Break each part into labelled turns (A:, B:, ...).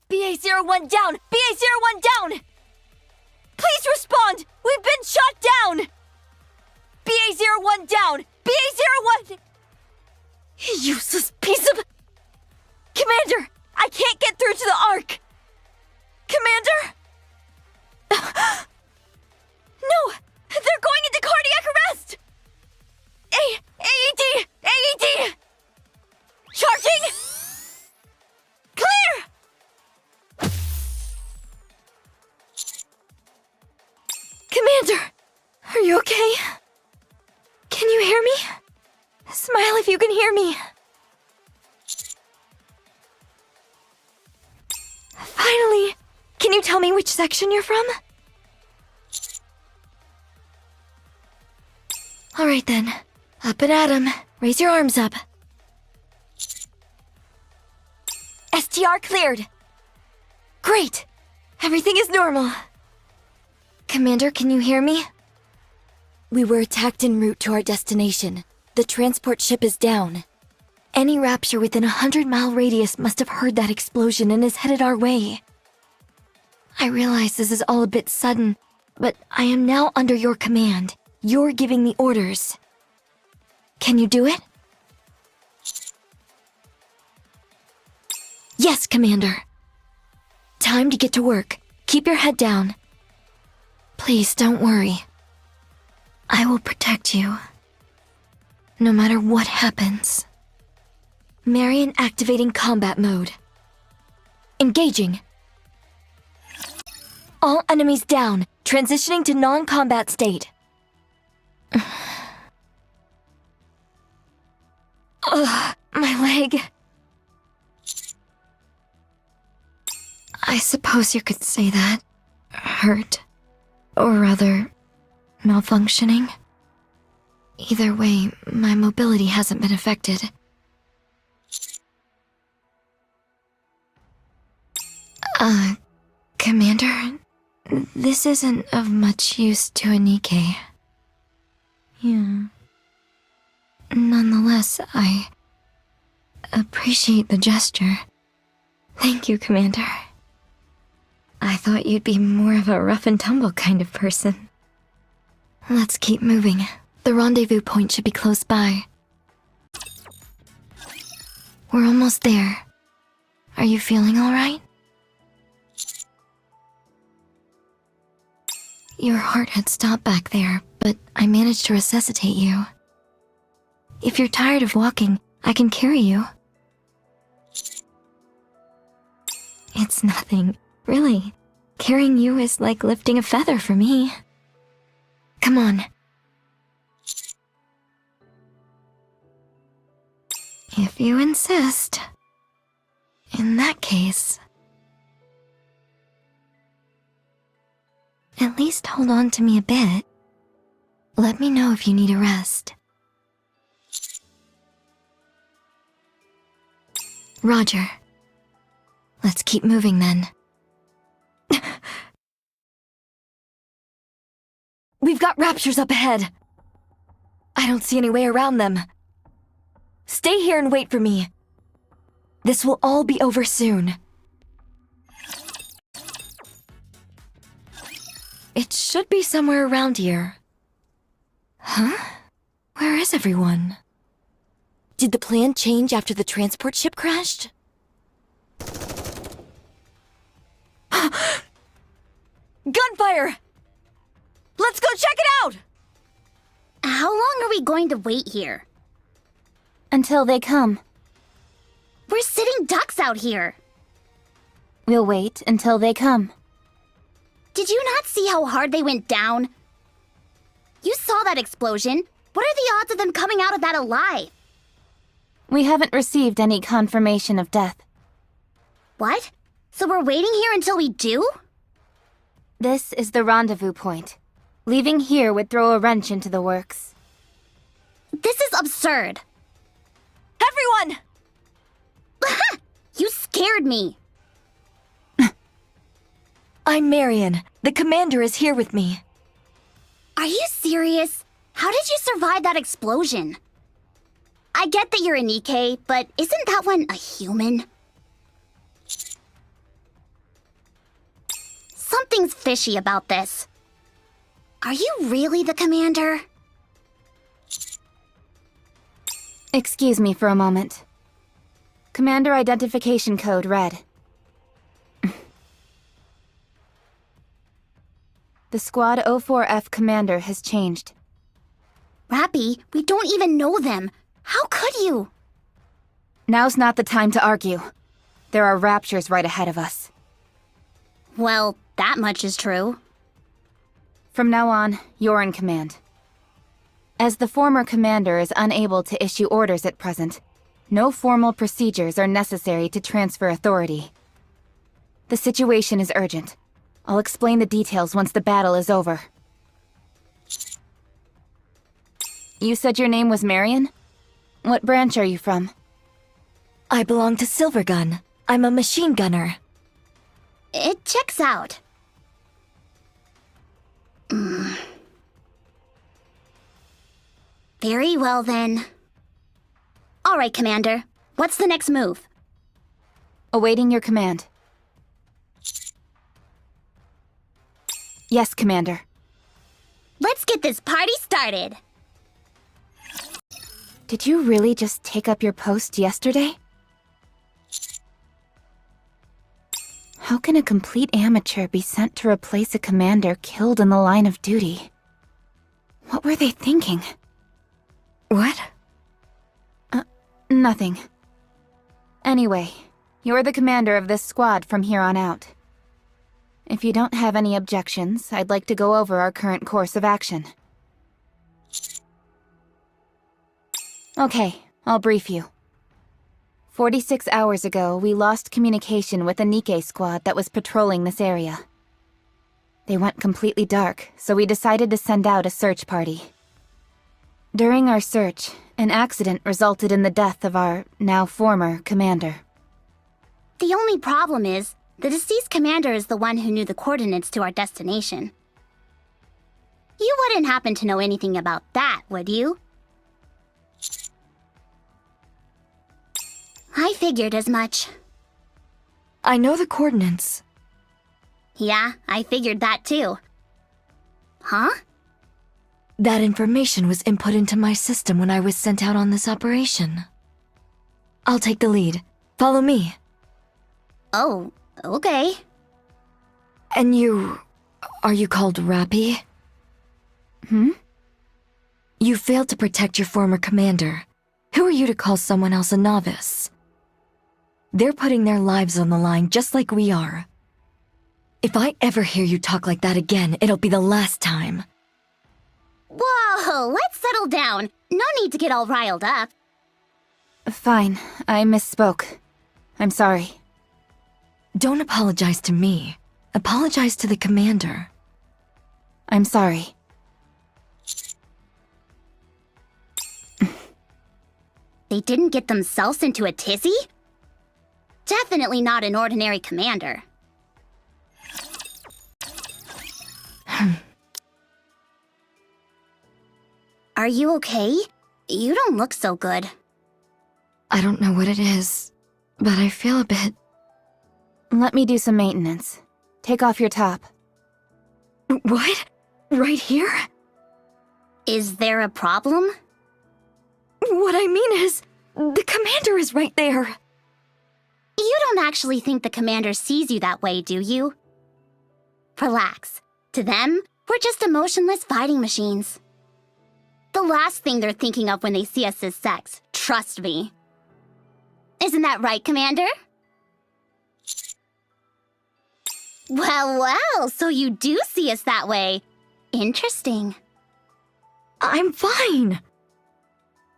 A: BA-01 down! BA-01 down! Please respond! We've been shot down! BA-01 down! BA-01! Useless piece of... Commander! I can't get through to the Ark! Commander? No! They're going into cardiac arrest! AED! AED! Charging! Clear! Commander! Are you okay? Can you hear me? Smile if you can hear me. Finally! Can you tell me which section you're from? Alright then. Up and at 'em. Raise your arms up. STR cleared! Great! Everything is normal. Commander, can you hear me? We were attacked en route to our destination. The transport ship is down. Any Rapture within a 100-mile radius must have heard that explosion and is headed our way. I realize this is all a bit sudden, but I am now under your command. You're giving the orders. Can you do it? Yes, Commander. Time to get to work. Keep your head down. Please don't worry. I will protect you. No matter what happens. Marion activating combat mode. Engaging. All enemies down, transitioning to non-combat state. Ugh, my leg. I suppose you could say that. Hurt. Or rather, malfunctioning. Either way, my mobility hasn't been affected. Commander, this isn't of much use to a Nikke. Yeah. Nonetheless, I appreciate the gesture. Thank you, Commander. I thought you'd be more of a rough-and-tumble kind of person. Let's keep moving. The rendezvous point should be close by. We're almost there. Are you feeling all right? Your heart had stopped back there, but I managed to resuscitate you. If you're tired of walking, I can carry you. It's nothing, really. Carrying you is like lifting a feather for me. Come on. If you insist. In that case... At least hold on to me a bit. Let me know if you need a rest. Roger. Let's keep moving then. We've got Raptures up ahead. I don't see any way around them. Stay here and wait for me. This will all be over soon. It should be somewhere around here. Huh? Where is everyone? Did the plan change after the transport ship crashed? Gunfire! Let's go check it out!
B: How long are we going to wait here?
C: Until they come.
B: We're sitting ducks out here.
C: We'll wait until they come.
B: Did you not see how hard they went down? You saw that explosion. What are the odds of them coming out of that alive?
C: We haven't received any confirmation of death.
B: What? So we're waiting here until we do?
C: This is the rendezvous point. Leaving here would throw a wrench into the works.
B: This is absurd.
A: Everyone!
B: You scared me.
A: I'm Marion. The commander is here with me.
B: Are you serious? How did you survive that explosion? I get that you're a Nikke, but isn't that one a human? Something's fishy about this. Are you really the commander?
C: Excuse me for a moment. Commander identification code read. The Squad 04F commander has changed.
B: Rappy, we don't even know them. How could you?
C: Now's not the time to argue. There are raptures right ahead of us.
B: Well, that much is true.
C: From now on, you're in command. As the former commander is unable to issue orders at present, no formal procedures are necessary to transfer authority. The situation is urgent. I'll explain the details once the battle is over. You said your name was Marion? What branch are you from?
A: I belong to Silvergun. I'm a machine gunner.
B: It checks out. Very well, then. All right, Commander. What's the next move?
C: Awaiting your command. Yes, Commander.
B: Let's get this party started.
C: Did you really just take up your post yesterday? How can a complete amateur be sent to replace a commander killed in the line of duty? What were they thinking?
A: What?
C: Nothing. Anyway, you're the commander of this squad from here on out. If you don't have any objections, I'd like to go over our current course of action. Okay, I'll brief you. 46 hours ago, we lost communication with the Nikke squad that was patrolling this area. They went completely dark, so we decided to send out a search party. During our search, an accident resulted in the death of our, now former, commander.
B: The only problem is, the deceased commander is the one who knew the coordinates to our destination. You wouldn't happen to know anything about that, would you? I figured as much.
A: I know the coordinates.
B: Yeah, I figured that too. Huh?
A: That information was input into my system when I was sent out on this operation. I'll take the lead. Follow me.
B: Oh, okay.
A: And you... are you called Rappy?
C: Hmm?
A: You failed to protect your former commander. Who are you to call someone else a novice? They're putting their lives on the line just like we are. If I ever hear you talk like that again, it'll be the last time.
B: Whoa, let's settle down. No need to get all riled up.
C: Fine, I misspoke. I'm sorry.
A: Don't apologize to me. Apologize to the commander.
C: I'm sorry.
B: They didn't get themselves into a tizzy? Definitely not an ordinary commander. Are you okay? You don't look so good.
A: I don't know what it is, but I feel a bit...
C: Let me do some maintenance. Take off your top.
A: What? Right here?
B: Is there a problem?
A: What I mean is, the commander is right there.
B: You don't actually think the commander sees you that way, do you? Relax. To them, we're just emotionless fighting machines. The last thing they're thinking of when they see us is sex. Trust me. Isn't that right, Commander? Well, so you do see us that way. Interesting.
A: I'm fine.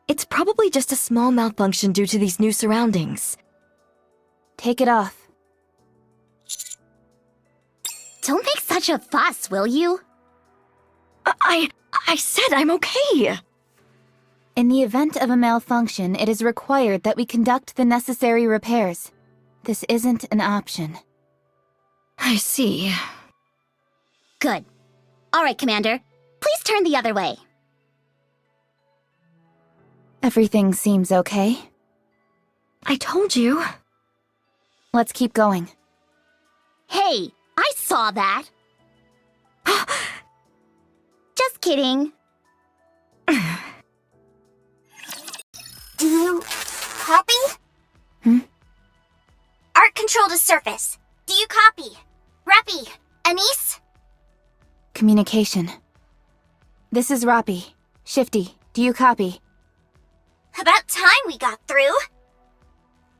A: It's probably just a small malfunction due to these new surroundings.
C: Take it off.
B: Don't make such a fuss, will you?
A: I said I'm okay.
C: In the event of a malfunction, it is required that we conduct the necessary repairs. This isn't an option.
A: I see.
B: Good. All right, Commander. Please turn the other way.
C: Everything seems okay.
A: I told you.
C: Let's keep going.
B: Hey, I saw that. Just kidding.
D: Do you copy? Art control to surface. Do you copy? Rappy, Anise?
C: Communication. This is Roppy. Shifty, do you copy?
D: About time we got through.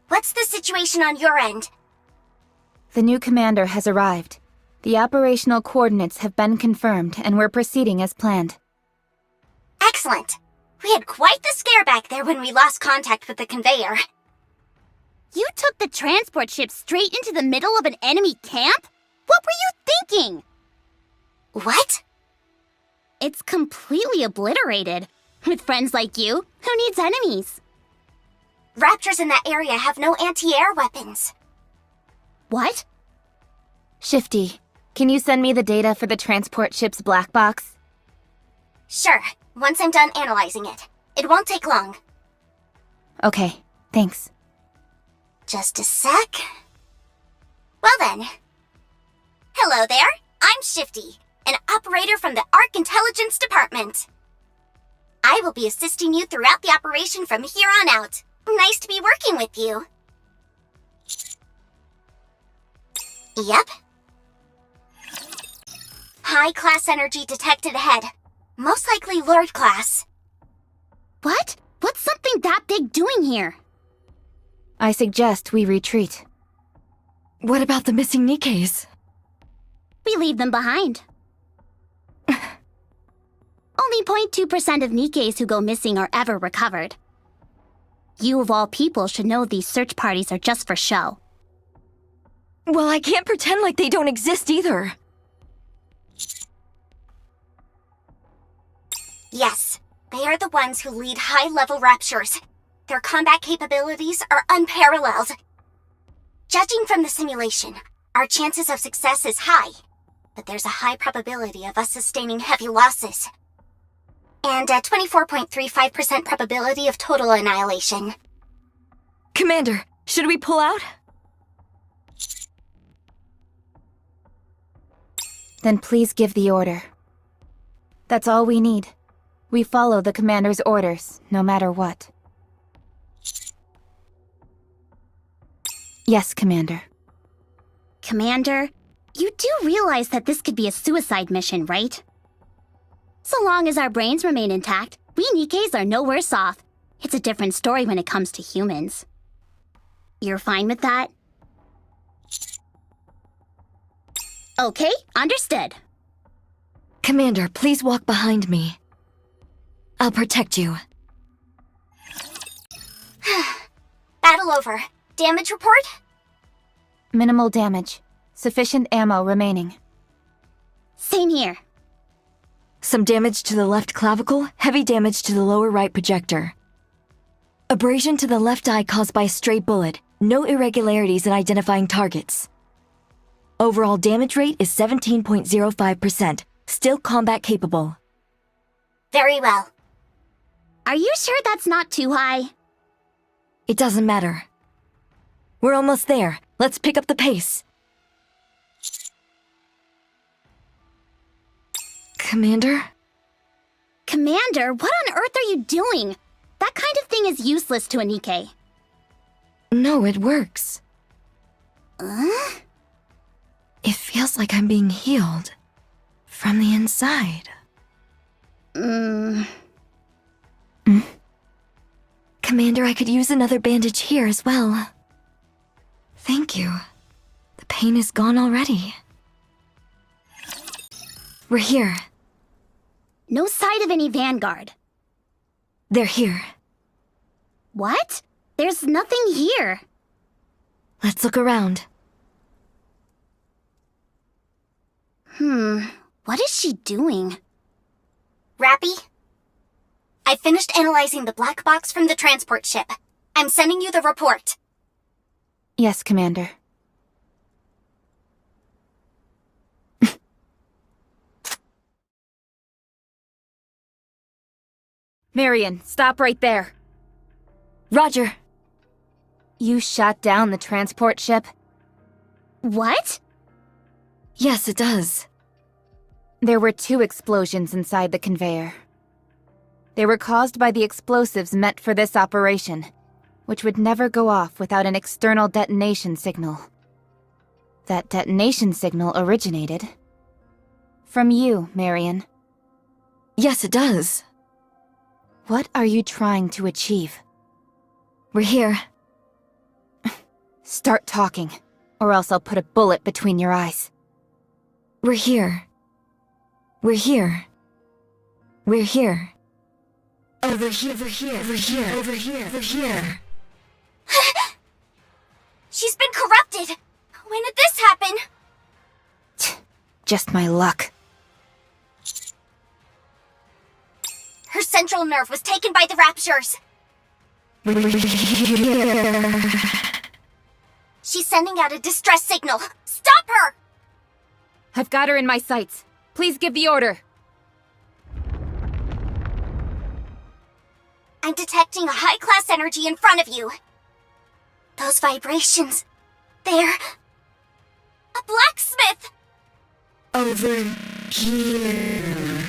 D: What's the situation on your end?
C: The new commander has arrived. The operational coordinates have been confirmed, and we're proceeding as planned.
D: Excellent. We had quite the scare back there when we lost contact with the conveyor.
B: You took the transport ship straight into the middle of an enemy camp? What were you thinking?
D: What?
B: It's completely obliterated. With friends like you, who needs enemies?
D: Raptors in that area have no anti-air weapons.
B: What?
C: Shifty, can you send me the data for the transport ship's black box?
D: Sure, once I'm done analyzing it. It won't take long.
C: Okay, thanks.
D: Just a sec. Well then. Hello there, I'm Shifty, an operator from the Arc Intelligence Department. I will be assisting you throughout the operation from here on out. Nice to be working with you. Yep. High class energy detected ahead. Most likely Lord class.
B: What? What's something that big doing here?
C: I suggest we retreat.
A: What about the missing Nikkes?
B: We leave them behind. Only 0.2% of Nikkes who go missing are ever recovered. You of all people should know these search parties are just for show.
A: Well, I can't pretend like they don't exist either.
D: Yes, they are the ones who lead high-level raptures. Their combat capabilities are unparalleled. Judging from the simulation, our chances of success is high, but there's a high probability of us sustaining heavy losses. And a 24.35% probability of total annihilation.
A: Commander, should we pull out?
C: Then please give the order. That's all we need. We follow the commander's orders, no matter what. Yes, Commander.
B: Commander, you do realize that this could be a suicide mission, right? So long as our brains remain intact, we Nikkes are no worse off. It's a different story when it comes to humans. You're fine with that? Okay, understood.
A: Commander, please walk behind me. I'll protect you.
D: Battle over. Damage report?
C: Minimal damage. Sufficient ammo remaining.
B: Same here.
A: Some damage to the left clavicle, heavy damage to the lower right projector. Abrasion to the left eye caused by a stray bullet. No irregularities in identifying targets. Overall damage rate is 17.05%. Still combat capable.
D: Very well.
B: Are you sure that's not too high?
A: It doesn't matter. We're almost there. Let's pick up the pace. Commander?
B: Commander, what on earth are you doing? That kind of thing is useless to a Nikke.
A: No, it works. It feels like I'm being healed. From the inside. Commander, I could use another bandage here as well. Thank you. The pain is gone already. We're here.
B: No sight of any Vanguard.
A: They're here.
B: What? There's nothing here.
A: Let's look around.
B: What is she doing?
D: Rappy? I finished analyzing the black box from the transport ship. I'm sending you the report.
C: Yes, Commander. Marion, stop right there.
A: Roger.
C: You shot down the transport ship?
B: What?
A: Yes, it does.
C: There were 2 explosions inside the conveyor. They were caused by the explosives meant for this operation, which would never go off without an external detonation signal. That detonation signal originated from you, Marion.
A: Yes, it does.
C: What are you trying to achieve?
A: We're here.
C: Start talking, or else I'll put a bullet between your eyes.
A: We're here. We're here. We're here. Over here, over here, over here, over here, over here.
D: She's been corrupted! When did this happen?
C: Just my luck.
D: Her central nerve was taken by the raptures. She's sending out a distress signal. Stop her!
C: I've got her in my sights. Please give the order.
D: I'm detecting a high-class energy in front of you. Those vibrations, they're... a blacksmith!
A: Over here.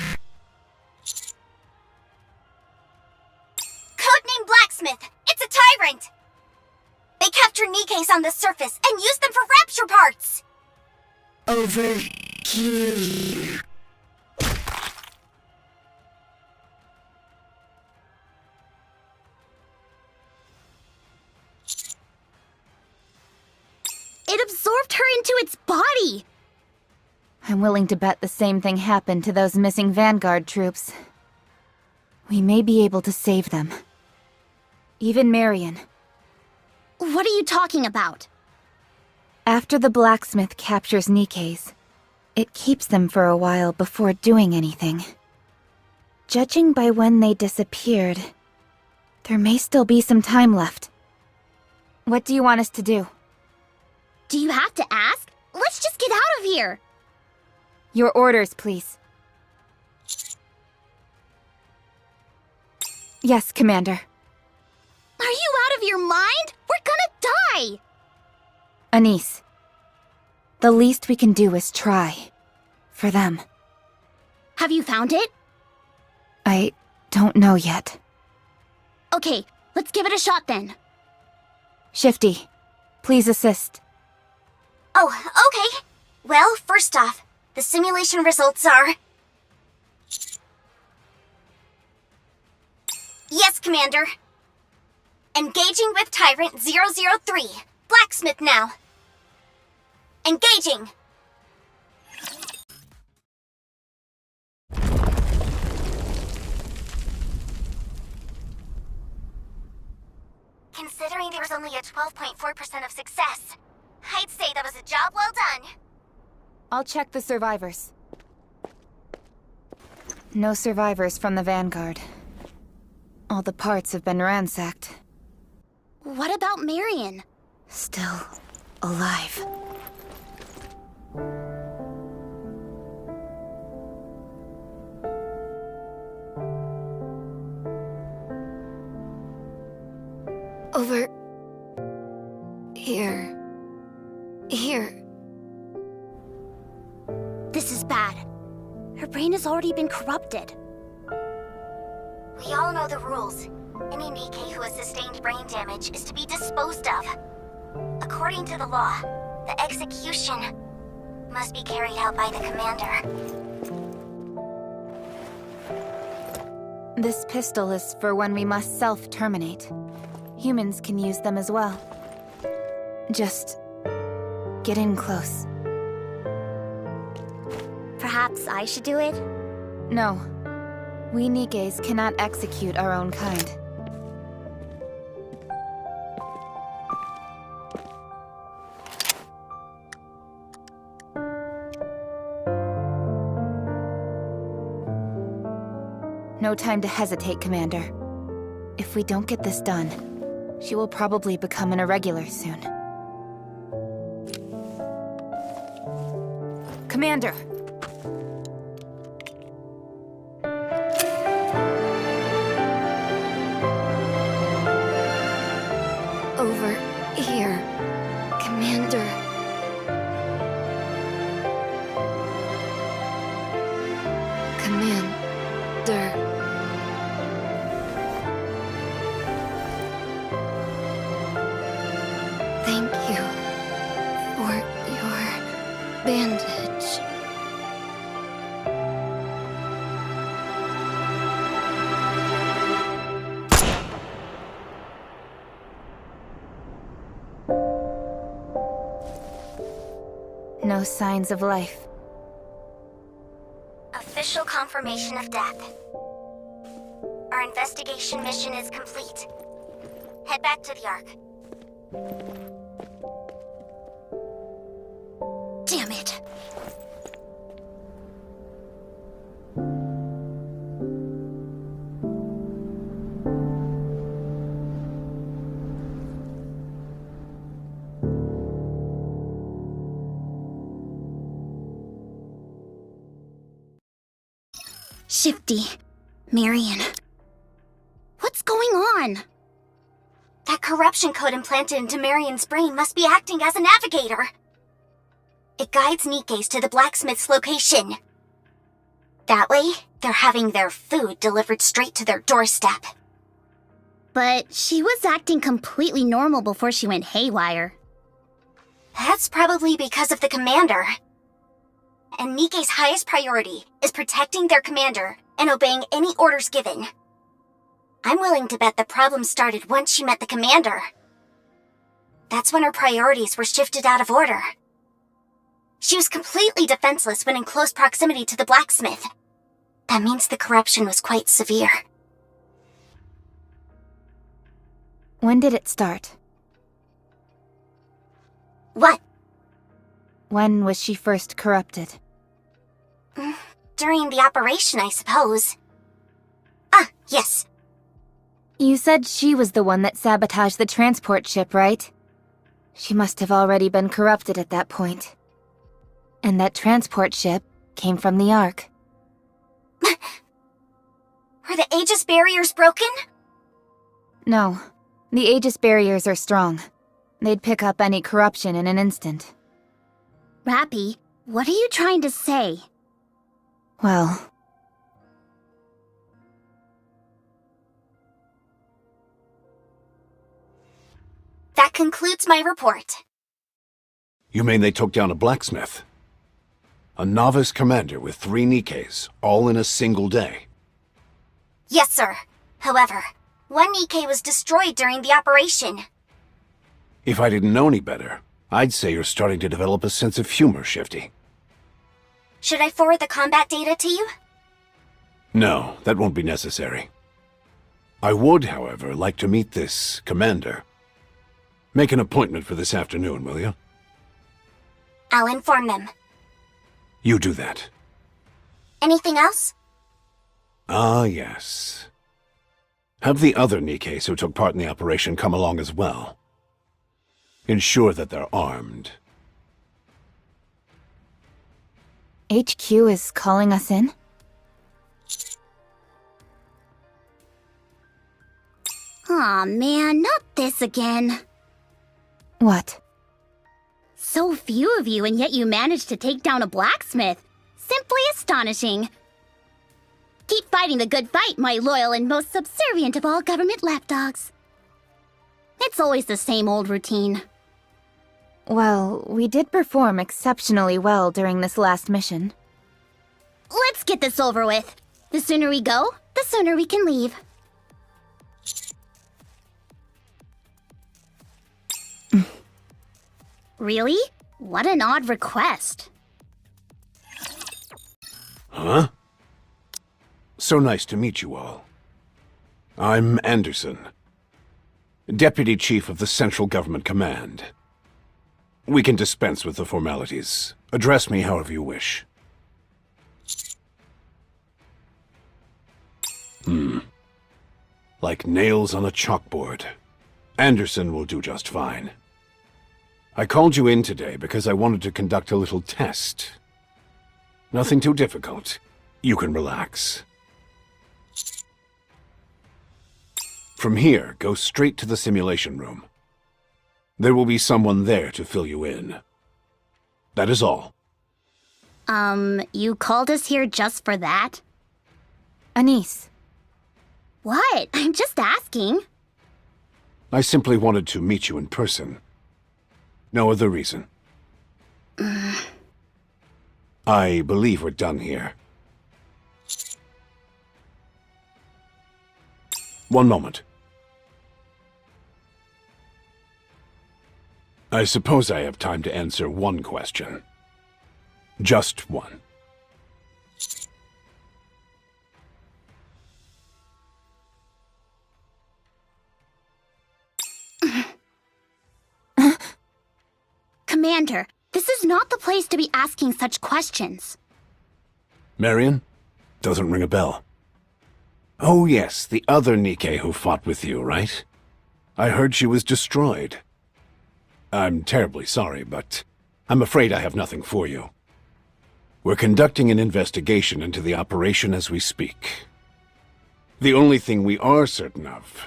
D: Codename Blacksmith! It's a tyrant! They capture Nikkes on the surface and use them for rapture parts!
A: Over here.
B: It absorbed her into its body!
C: I'm willing to bet the same thing happened to those missing Vanguard troops. We may be able to save them. Even Marion.
B: What are you talking about?
C: After the blacksmith captures Nikkes, it keeps them for a while before doing anything. Judging by when they disappeared, there may still be some time left. What do you want us to do?
B: Do you have to ask? Let's just get out of here!
C: Your orders, please. Yes, Commander.
B: Are you out of your mind? We're gonna die!
C: Anise, the least we can do is try. For them.
B: Have you found it?
C: I don't know yet.
B: Okay, let's give it a shot then.
C: Shifty, please assist.
D: Oh, okay. Well, first off, the simulation results are... Yes, Commander. Engaging with Tyrant 003. Blacksmith now. Engaging! Considering there was only a 12.4% of success, I'd say that was a job well done.
C: I'll check the survivors. No survivors from the Vanguard. All the parts have been ransacked.
B: What about Marion?
C: Still alive.
A: Over here. Here.
B: This is bad. Her brain has already been corrupted.
D: We all know the rules. Any Nikke who has sustained brain damage is to be disposed of. According to the law, the execution must be carried out by the commander.
C: This pistol is for when we must self-terminate. Humans can use them as well. Just get in close.
B: Perhaps I should do it?
C: No. We Nikkes cannot execute our own kind. No time to hesitate, Commander. If we don't get this done, she will probably become an irregular soon. Commander!
A: Over here. Commander. Commander. Thank you for your bandage.
C: No signs of life.
D: Official confirmation of death. Our investigation mission is complete. Head back to the Ark.
B: Damn it. Shifty. Marion. What's going on?
D: That corruption code implanted into Marion's brain must be acting as a navigator. It guides Nikke's to the blacksmith's location. That way, they're having their food delivered straight to their doorstep.
B: But she was acting completely normal before she went haywire.
D: That's probably because of the commander. And Nikke's highest priority is protecting their commander and obeying any orders given. I'm willing to bet the problem started once she met the commander. That's when her priorities were shifted out of order. She was completely defenseless when in close proximity to the blacksmith. That means the corruption was quite severe.
C: When did it start?
D: What?
C: When was she first corrupted?
D: During the operation, I suppose. Ah, yes.
C: You said she was the one that sabotaged the transport ship, right? She must have already been corrupted at that point. And that transport ship came from the Ark.
D: Are the Aegis barriers broken?
C: No. The Aegis barriers are strong. They'd pick up any corruption in an instant.
B: Rappy, what are you trying to say?
C: Well...
D: That concludes my report.
E: You mean they took down a blacksmith? A novice commander with 3 Nikkes, all in a single day?
D: Yes, sir. However, one Nikke was destroyed during the operation.
E: If I didn't know any better, I'd say you're starting to develop a sense of humor, Shifty.
D: Should I forward the combat data to you?
E: No, that won't be necessary. I would, however, like to meet this commander. Make an appointment for this afternoon, will you?
D: I'll inform them.
E: You do that.
D: Anything else?
E: Ah, yes. Have the other Nikkes who took part in the operation come along as well. Ensure that they're armed.
C: HQ is calling us in?
B: Aw, man, not this again.
C: What?
B: So few of you, and yet you managed to take down a blacksmith. Simply astonishing. Keep fighting the good fight, my loyal and most subservient of all government lapdogs. It's always the same old routine.
C: Well, we did perform exceptionally well during this last mission.
B: Let's get this over with. The sooner we go, the sooner we can leave. Really? What an odd request.
E: Huh? So nice to meet you all. I'm Anderson, Deputy Chief of the Central Government Command. We can dispense with the formalities. Address me however you wish. Like nails on a chalkboard. Anderson will do just fine. I called you in today because I wanted to conduct a little test. Nothing too difficult. You can relax. From here, go straight to the simulation room. There will be someone there to fill you in. That is all.
B: You called us here just for that?
C: Anise.
B: What? I'm just asking.
E: I simply wanted to meet you in person. No other reason. I believe we're done here. One moment. I suppose I have time to answer one question. Just one.
B: Commander, this is not the place to be asking such questions.
E: Marion? Doesn't ring a bell. Oh yes, the other Nikke who fought with you, right? I heard she was destroyed. I'm terribly sorry, but I'm afraid I have nothing for you. We're conducting an investigation into the operation as we speak. The only thing we are certain of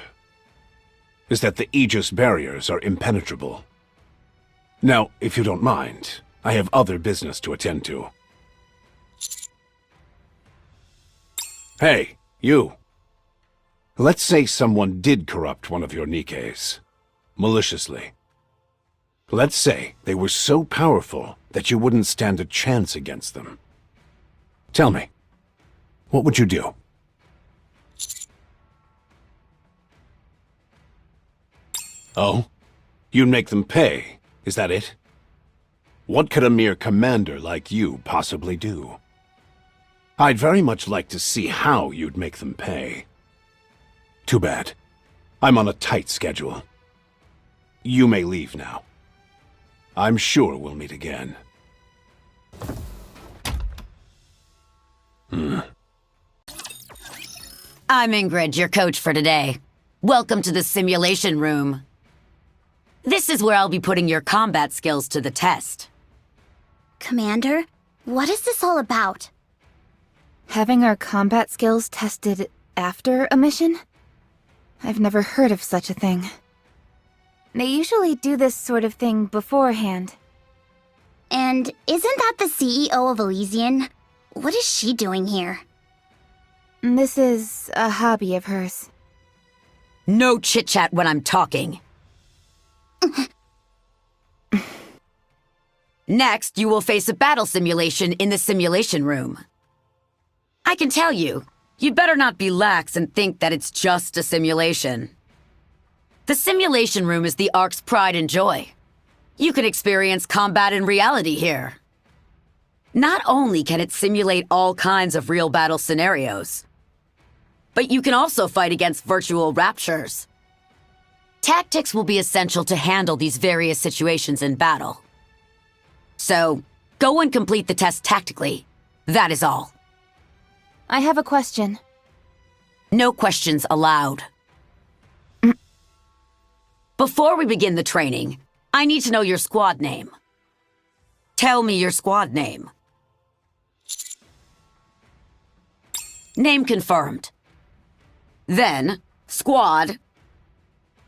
E: is that the Aegis barriers are impenetrable. Now, if you don't mind, I have other business to attend to. Hey, you. Let's say someone did corrupt one of your Nikkes. Maliciously. Let's say they were so powerful that you wouldn't stand a chance against them. Tell me, what would you do? Oh? You'd make them pay, is that it? What could a mere commander like you possibly do? I'd very much like to see how you'd make them pay. Too bad. I'm on a tight schedule. You may leave now. I'm sure we'll meet again.
F: I'm Ingrid, your coach for today. Welcome to the simulation room. This is where I'll be putting your combat skills to the test.
B: Commander, what is this all about?
C: Having our combat skills tested after a mission? I've never heard of such a thing. They usually do this sort of thing beforehand.
B: And isn't that the CEO of Elysian? What is she doing here?
C: This is a hobby of hers.
F: No chit-chat when I'm talking. Next, you will face a battle simulation in the simulation room. I can tell you, you'd better not be lax and think that it's just a simulation. The simulation room is the Ark's pride and joy. You can experience combat in reality here. Not only can it simulate all kinds of real battle scenarios, but you can also fight against virtual raptures. Tactics will be essential to handle these various situations in battle. So, go and complete the test tactically. That is all.
C: I have a question.
F: No questions allowed. Before we begin the training, I need to know your squad name. Tell me your squad name. Name confirmed. Then, squad.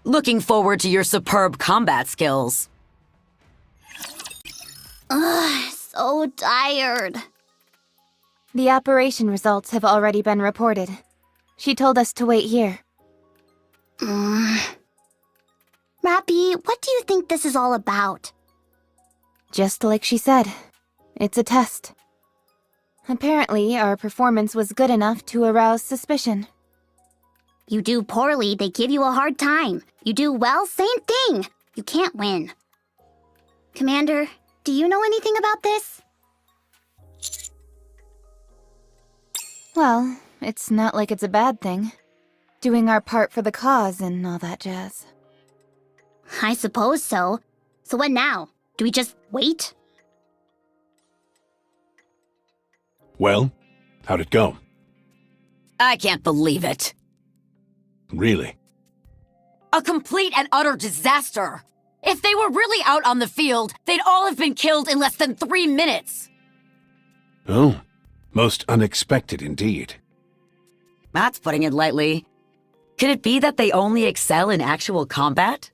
F: Looking forward to your superb combat skills.
B: Ugh, so tired.
C: The operation results have already been reported. She told us to wait here.
B: Rappy, what do you think this is all about?
C: Just like she said, it's a test. Apparently, our performance was good enough to arouse suspicion.
B: You do poorly, they give you a hard time. You do well, same thing. You can't win. Commander, do you know anything about this?
C: Well, it's not like it's a bad thing. Doing our part for the cause and all that jazz.
B: I suppose so. So what now? Do we just wait?
E: Well, how'd it go?
F: I can't believe it.
E: Really?
F: A complete and utter disaster. If they were really out on the field, they'd all have been killed in less than 3 minutes.
E: Oh, most unexpected indeed.
F: That's putting it lightly. Could it be that they only excel in actual combat?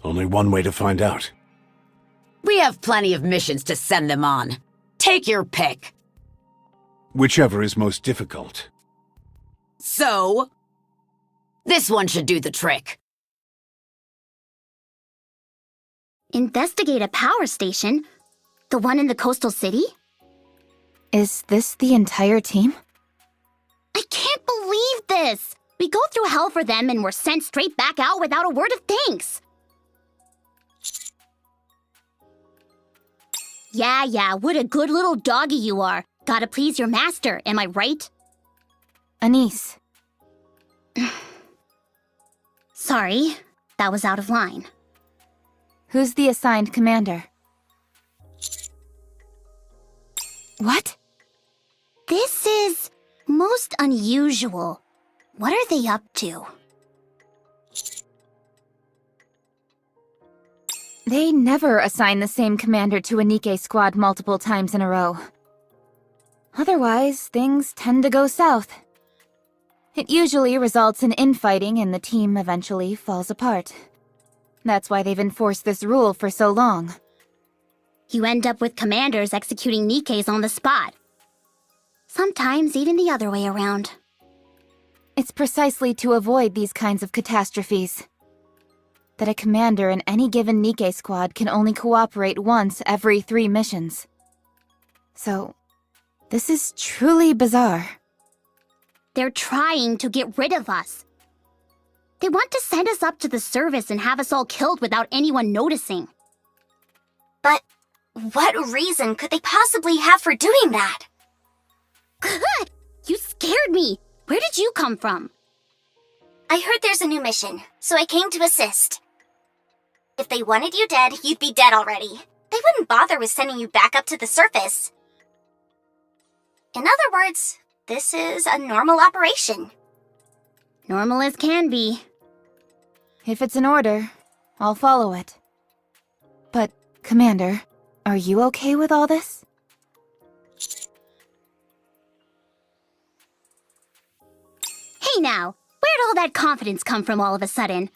E: Only one way to find out.
F: We have plenty of missions to send them on. Take your pick.
E: Whichever is most difficult.
F: So? This one should do the trick.
B: Investigate a power station? The one in the coastal city?
C: Is this the entire team?
B: I can't believe this! We go through hell for them and we're sent straight back out without a word of thanks! Yeah, what a good little doggy you are. Gotta please your master, am I right?
C: Anise.
B: Sorry, that was out of line.
C: Who's the assigned commander? What?
B: This is most unusual. What are they up to?
C: They never assign the same commander to a Nikke squad multiple times in a row. Otherwise, things tend to go south. It usually results in infighting and the team eventually falls apart. That's why they've enforced this rule for so long.
B: You end up with commanders executing Nikkes on the spot. Sometimes even the other way around.
C: It's precisely to avoid these kinds of catastrophes that a commander in any given Nikke squad can only cooperate once every 3 missions. So, this is truly bizarre.
B: They're trying to get rid of us. They want to send us up to the surface and have us all killed without anyone noticing.
D: But what reason could they possibly have for doing that?
B: You scared me! Where did you come from?
D: I heard there's a new mission, so I came to assist. If they wanted you dead, you'd be dead already. They wouldn't bother with sending you back up to the surface. In other words, this is a normal operation.
B: Normal as can be.
C: If it's an order, I'll follow it. But, Commander, are you okay with all this?
B: Hey now, where'd all that confidence come from all of a sudden?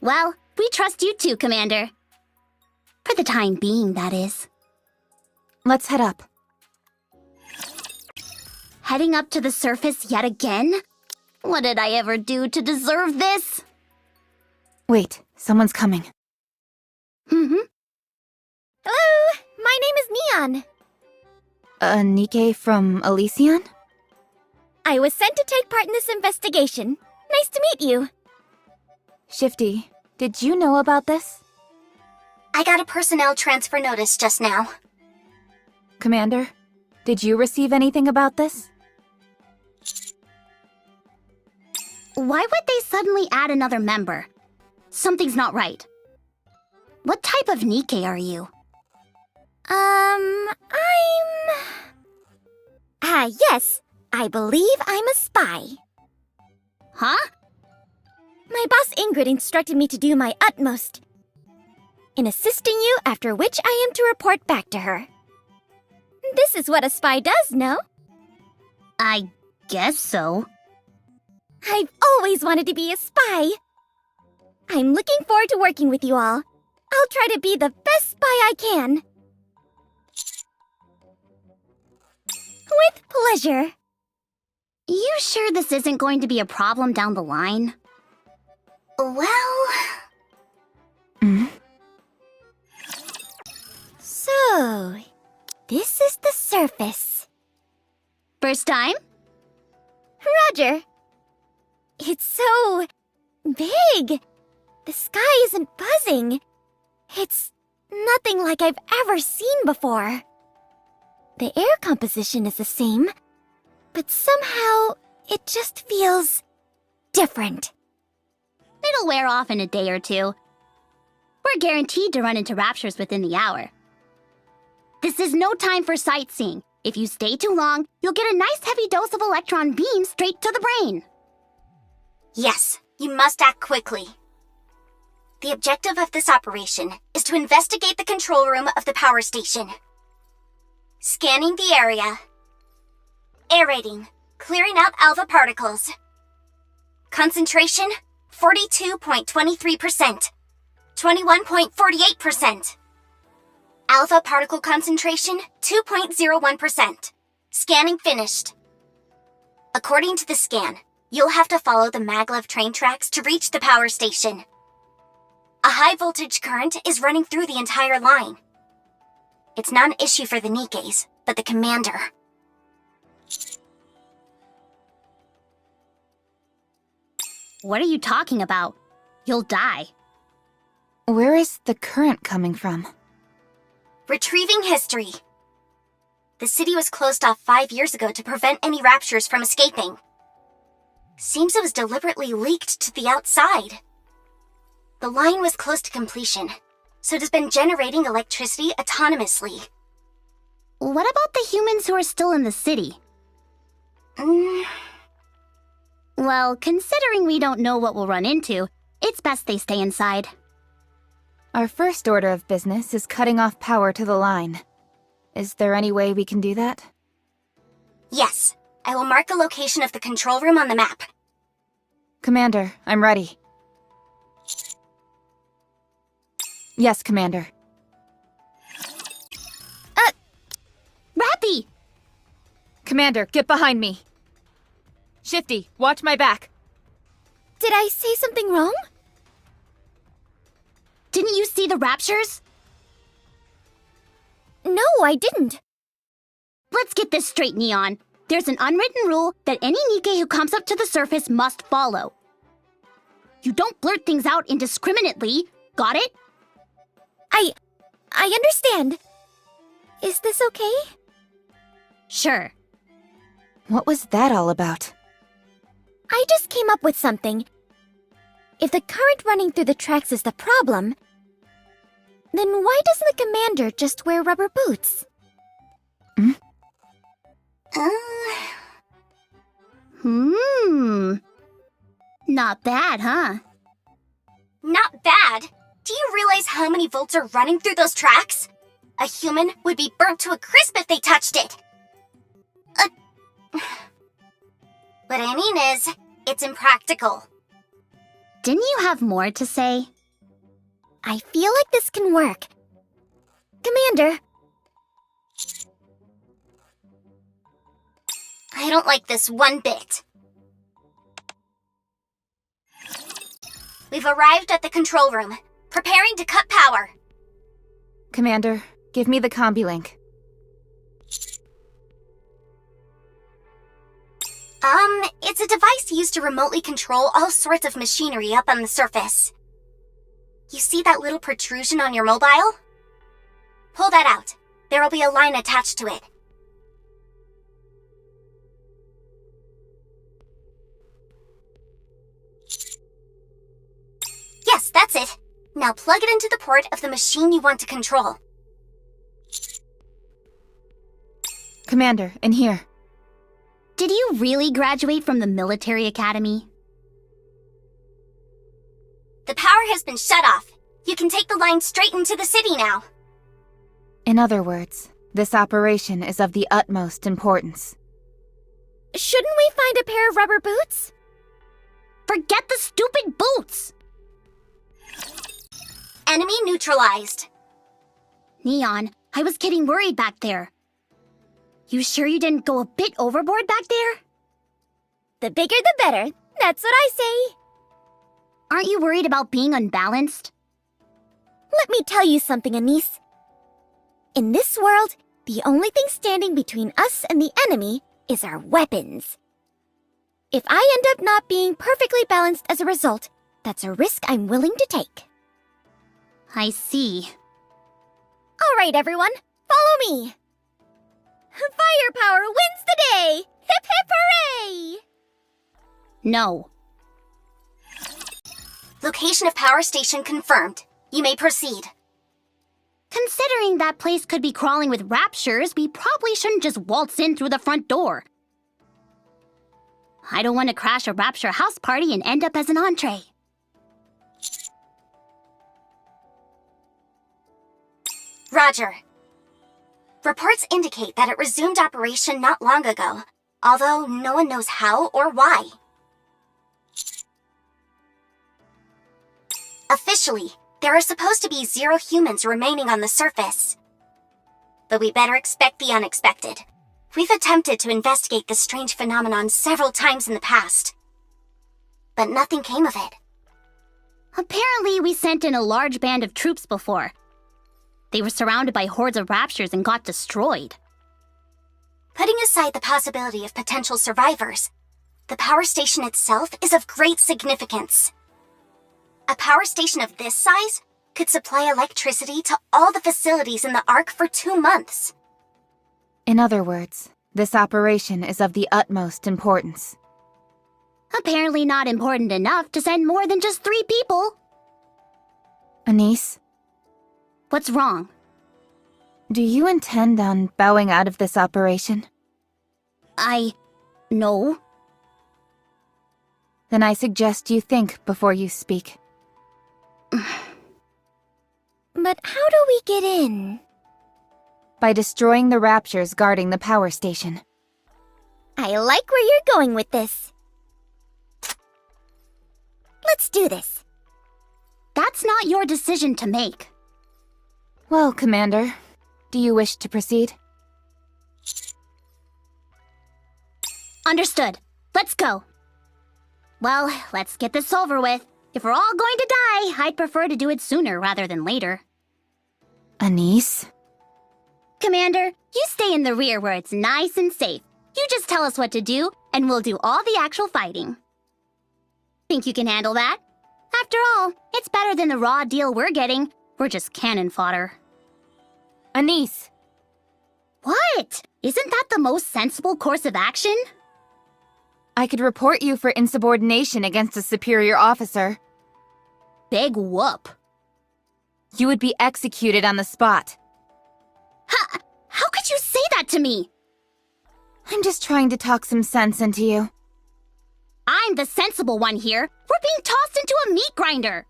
B: Well, we trust you too, Commander. For the time being, that is.
C: Let's head up.
B: Heading up to the surface yet again? What did I ever do to deserve this?
C: Wait, someone's coming.
B: Mm-hmm.
A: Hello, my name is Neon.
C: A Nikke from Elysion?
A: I was sent to take part in this investigation. Nice to meet you.
C: Shifty, did you know about this?
D: I got a personnel transfer notice just now.
C: Commander, did you receive anything about this?
B: Why would they suddenly add another member? Something's not right. What type of Nikke are you?
A: Yes. I believe I'm a spy.
B: Huh?
A: My boss Ingrid instructed me to do my utmost in assisting you, after which I am to report back to her. This is what a spy does, no?
B: I guess so.
A: I've always wanted to be a spy. I'm looking forward to working with you all. I'll try to be the best spy I can. With pleasure.
B: You sure this isn't going to be a problem down the line?
D: Well...
A: So, this is the surface.
B: First time?
A: Roger. It's so big. The sky isn't buzzing. It's nothing like I've ever seen before. The air composition is the same, but somehow it just feels different.
B: It'll wear off in a day or two. We're guaranteed to run into raptures within the hour. This is no time for sightseeing. If you stay too long, you'll get a nice heavy dose of electron beam straight to the brain.
D: Yes, you must act quickly. The objective of this operation is to investigate the control room of the power station. Scanning the area. Aerating, clearing out alpha particles. Concentration, 42.23%. 21.48%. Alpha particle concentration, 2.01%. Scanning finished. According to the scan, you'll have to follow the maglev train tracks to reach the power station. A high-voltage current is running through the entire line. It's not an issue for the Nikkes, but the commander.
B: What are you talking about? You'll die.
C: Where is the current coming from?
D: Retrieving history. The city was closed off 5 years ago to prevent any raptures from escaping. Seems it was deliberately leaked to the outside. The line was close to completion, so it has been generating electricity autonomously.
B: What about the humans who are still in the city? Well, considering we don't know what we'll run into, it's best they stay inside.
C: Our first order of business is cutting off power to the line. Is there any way we can do that?
D: Yes, I will mark the location of the control room on the map.
C: Commander, I'm ready. Yes, Commander.
B: Rappy!
C: Commander, get behind me. Shifty, watch my back.
A: Did I say something wrong?
B: Didn't you see the raptures?
A: No, I didn't.
B: Let's get this straight, Neon. There's an unwritten rule that any Nikke who comes up to the surface must follow. You don't blurt things out indiscriminately, got it?
A: I understand. Is this okay?
B: Sure.
C: What was that all about?
A: I just came up with something. If the current running through the tracks is the problem, then why doesn't the commander just wear rubber boots?
B: Not bad, huh?
D: Not bad. Do you realize how many volts are running through those tracks? A human would be burnt to a crisp if they touched it. What I mean is, it's impractical.
B: Didn't you have more to say?
A: I feel like this can work. Commander,
D: I don't like this one bit. We've arrived at the control room, preparing to cut power.
C: Commander, give me the combi link.
D: It's a device used to remotely control all sorts of machinery up on the surface. You see that little protrusion on your mobile? Pull that out. There will be a line attached to it. Yes, that's it. Now plug it into the port of the machine you want to control.
C: Commander, in here.
B: Did you really graduate from the military academy?
D: The power has been shut off. You can take the line straight into the city now.
C: In other words, this operation is of the utmost importance.
A: shouldn't we find a pair of rubber boots?
B: Forget the stupid boots!
D: Enemy neutralized.
B: Neon, I was getting worried back there. You sure you didn't go a bit overboard back there?
A: The bigger the better. That's what I say.
B: Aren't you worried about being unbalanced?
A: Let me tell you something, Anise. In this world, the only thing standing between us and the enemy is our weapons. If I end up not being perfectly balanced as a result, that's a risk I'm willing to take.
B: I see.
A: All right, everyone, follow me. Firepower wins the day! Hip hip hooray!
B: No.
D: Location of power station confirmed. You may proceed.
B: Considering that place could be crawling with raptures, we probably shouldn't just waltz in through the front door. I don't want to crash a rapture house party and end up as an entree.
D: Roger. Reports indicate that it resumed operation not long ago, although no one knows how or why. Officially, there are supposed to be 0 humans remaining on the surface. But we better expect the unexpected. We've attempted to investigate this strange phenomenon several times in the past, but nothing came of it.
B: Apparently, we sent in a large band of troops before. They were surrounded by hordes of raptures and got destroyed.
D: Putting aside the possibility of potential survivors, the power station itself is of great significance. A power station of this size could supply electricity to all the facilities in the Ark for 2 months.
C: In other words, this operation is of the utmost importance.
B: Apparently not important enough to send more than just 3 people.
C: Anise,
B: What's wrong?
C: do you intend on bowing out of this operation?
B: No.
C: Then I suggest you think before you speak.
A: But how do we get in?
C: By destroying the raptures guarding the power station.
A: I like where you're going with this. Let's do this.
B: That's not your decision to make.
C: Well, Commander, do you wish to proceed?
B: Understood. Let's go. Well, let's get this over with. If we're all going to die, I'd prefer to do it sooner rather than later.
C: Anise?
B: Commander, you stay in the rear where it's nice and safe. You just tell us what to do, and we'll do all the actual fighting. Think you can handle that? After all, it's better than the raw deal we're getting. We're just cannon fodder.
C: Anise!
B: What? Isn't that the most sensible course of action?
C: I could report you for insubordination against a superior officer.
B: Big whoop.
C: You would be executed on the spot.
B: How could you say that to me?
C: I'm just trying to talk some sense into you.
B: I'm the sensible one here. We're being tossed into a meat grinder.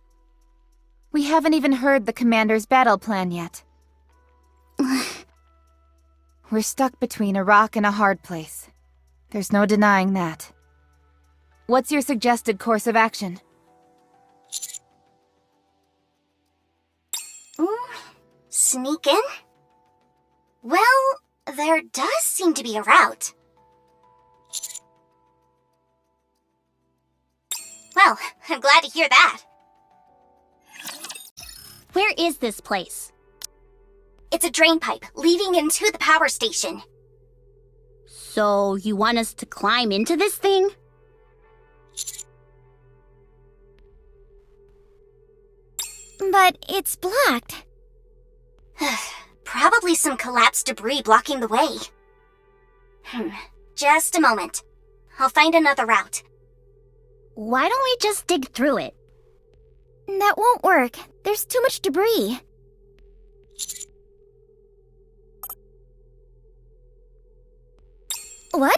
C: We haven't even heard the Commander's battle plan yet. We're stuck between a rock and a hard place. There's no denying that. What's your suggested course of action?
D: Sneak in? Well, there does seem to be a route. Well, I'm glad to hear that.
B: Where is this place?
D: It's a drain pipe leading into the power station.
B: So, you want us to climb into this thing?
A: But it's blocked.
D: Probably some collapsed debris blocking the way. Just a moment. I'll find another route.
B: Why don't we just dig through it?
A: That won't work. There's too much debris. What?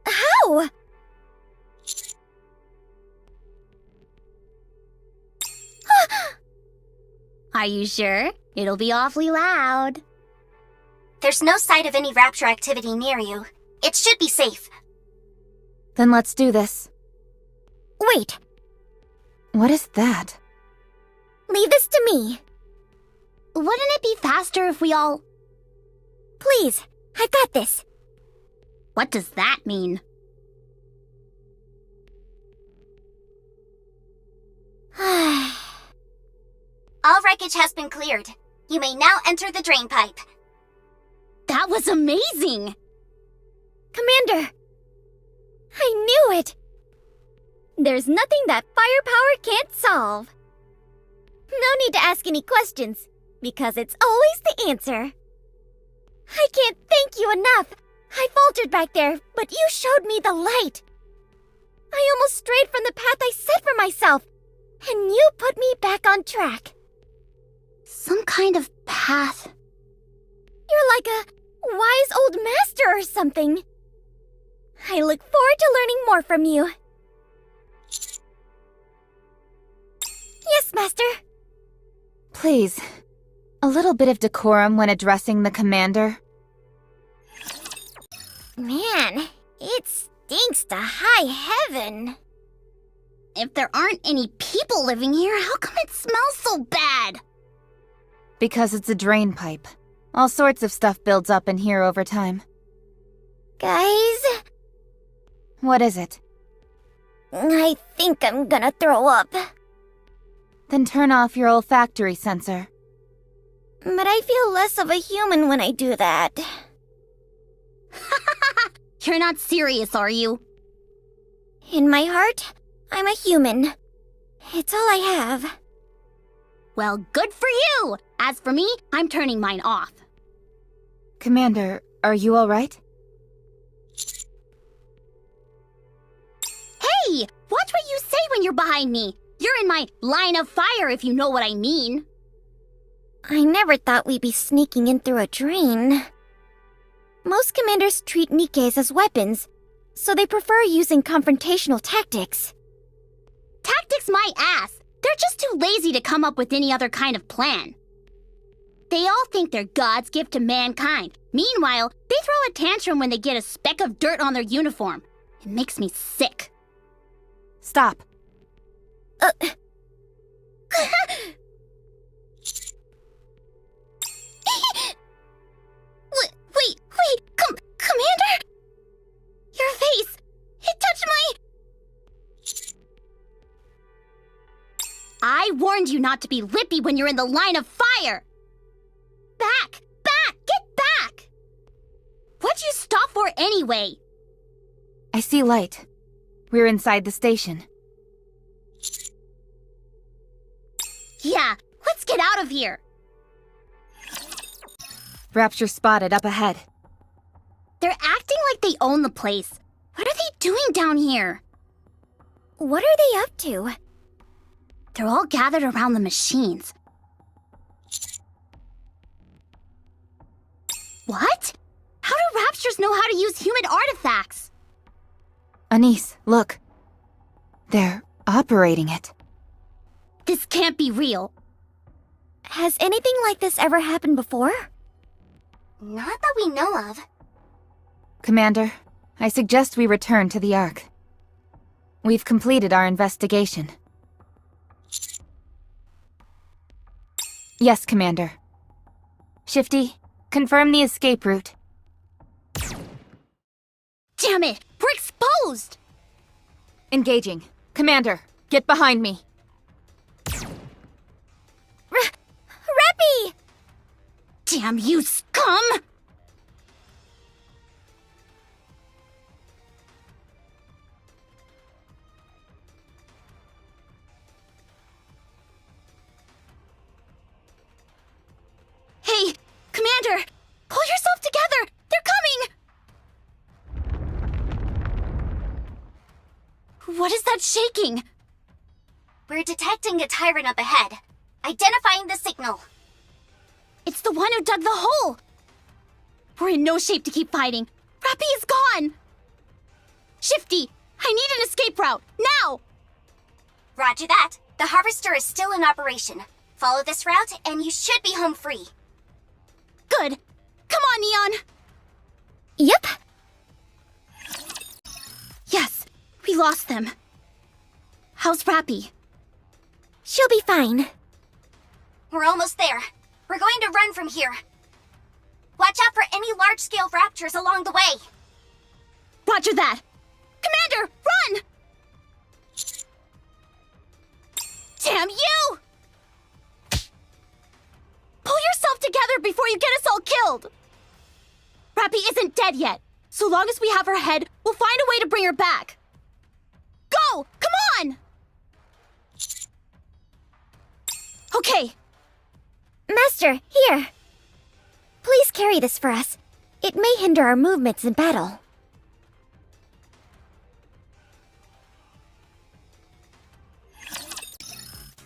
A: How?
B: Are you sure? It'll be awfully loud.
D: There's no sight of any rapture activity near you. It should be safe.
C: Then let's do this.
A: Wait,
C: What is that?
A: leave this to me.
B: Wouldn't it be faster if we all...
A: Please, I got this.
B: What does that mean?
D: All wreckage has been cleared. You may now enter the drain pipe.
B: That was amazing!
A: Commander! I knew it! There's nothing that firepower can't solve. No need to ask any questions, because it's always the answer. I can't thank you enough. I faltered back there, but you showed me the light. I almost strayed from the path I set for myself, and you put me back on track.
B: Some kind of path.
A: You're like a wise old master or something. I look forward to learning more from you. Yes, Master.
C: Please, a little bit of decorum when addressing the Commander.
A: Man, it stinks to high heaven.
B: If there aren't any people living here, how come it smells so bad?
C: Because it's a drain pipe. All sorts of stuff builds up in here over time.
G: Guys,
C: What is it?
G: I think I'm gonna throw up.
C: Then turn off your olfactory sensor.
G: But I feel less of a human when I do that.
B: You're not serious, are you?
G: In my heart, I'm a human. It's all I have.
B: Well, good for you! As for me, I'm turning mine off.
C: Commander, are you alright?
B: Hey! Watch what you say when you're behind me! You're in my line of fire, if you know what I mean.
G: I never thought we'd be sneaking in through a drain. Most commanders treat Nikkes as weapons, so they prefer using confrontational tactics.
B: Tactics my ass! They're just too lazy to come up with any other kind of plan. They all think they're God's gift to mankind. Meanwhile, they throw a tantrum when they get a speck of dirt on their uniform. It makes me sick.
C: Stop.
B: Wait, Commander? Your face, it touched my... I warned you not to be lippy when you're in the line of fire! Back! Get back! What'd you stop for anyway?
C: I see light. We're inside the station.
B: Yeah, let's get out of here!
C: Rapture spotted up ahead.
B: They're acting like they own the place. What are they doing down here?
G: What are they up to?
B: They're all gathered around the machines. What? How do Raptures know how to use human artifacts?
C: Anise, look. They're operating it.
B: This can't be real.
G: Has anything like this ever happened before?
D: Not that we know of.
C: Commander, I suggest we return to the Ark. We've completed our investigation. Yes, Commander. Shifty, confirm the escape route.
B: Damn it! We're exposed!
C: Engaging. Commander, get behind me.
G: Reppy!
B: Damn you, scum! Hey, Commander! Pull yourself together! They're coming! What is that shaking?
D: We're detecting a tyrant up ahead. Identifying the signal.
B: It's the one who dug the hole! We're in no shape to keep fighting. Rappy is gone! Shifty, I need an escape route, now!
D: Roger that. The harvester is still in operation. Follow this route and you should be home free.
B: Good. Come on, Neon!
G: Yep.
B: Yes, we lost them. How's Rappy?
G: She'll be fine.
D: We're almost there. We're going to run from here. Watch out for any large-scale raptors along the way.
B: Roger that! Commander, run! Damn you! Pull yourself together before you get us all killed! Rappy isn't dead yet. So long as we have her head, we'll find a way to bring her back. Go! Come on! Okay.
G: Master, here. Please carry this for us. It may hinder our movements in battle.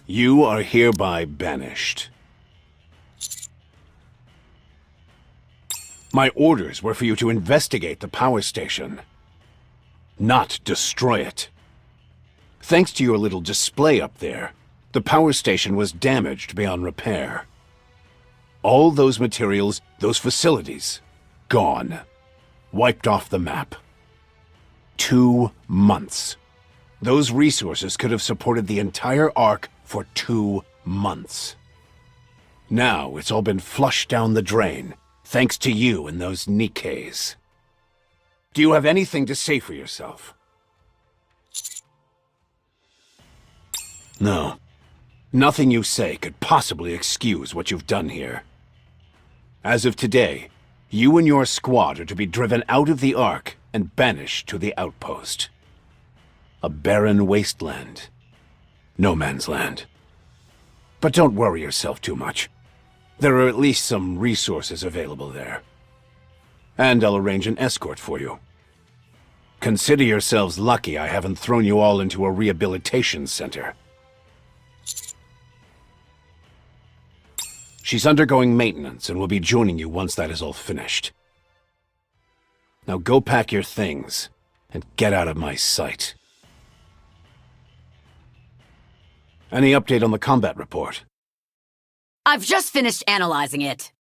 E: You are hereby banished. My orders were for you to investigate the power station, not destroy it. Thanks to your little display up there, the power station was damaged beyond repair. All those materials, those facilities, gone. Wiped off the map. 2 months. Those resources could have supported the entire Ark for 2 months. Now it's all been flushed down the drain, thanks to you and those Nikkes. Do you have anything to say for yourself? No. Nothing you say could possibly excuse what you've done here. As of today, you and your squad are to be driven out of the Ark and banished to the outpost. A barren wasteland. No man's land. But don't worry yourself too much. There are at least some resources available there. And I'll arrange an escort for you. Consider yourselves lucky I haven't thrown you all into a rehabilitation center. She's undergoing maintenance and will be joining you once that is all finished. Now go pack your things and get out of my sight. Any update on the combat report?
F: I've just finished analyzing it.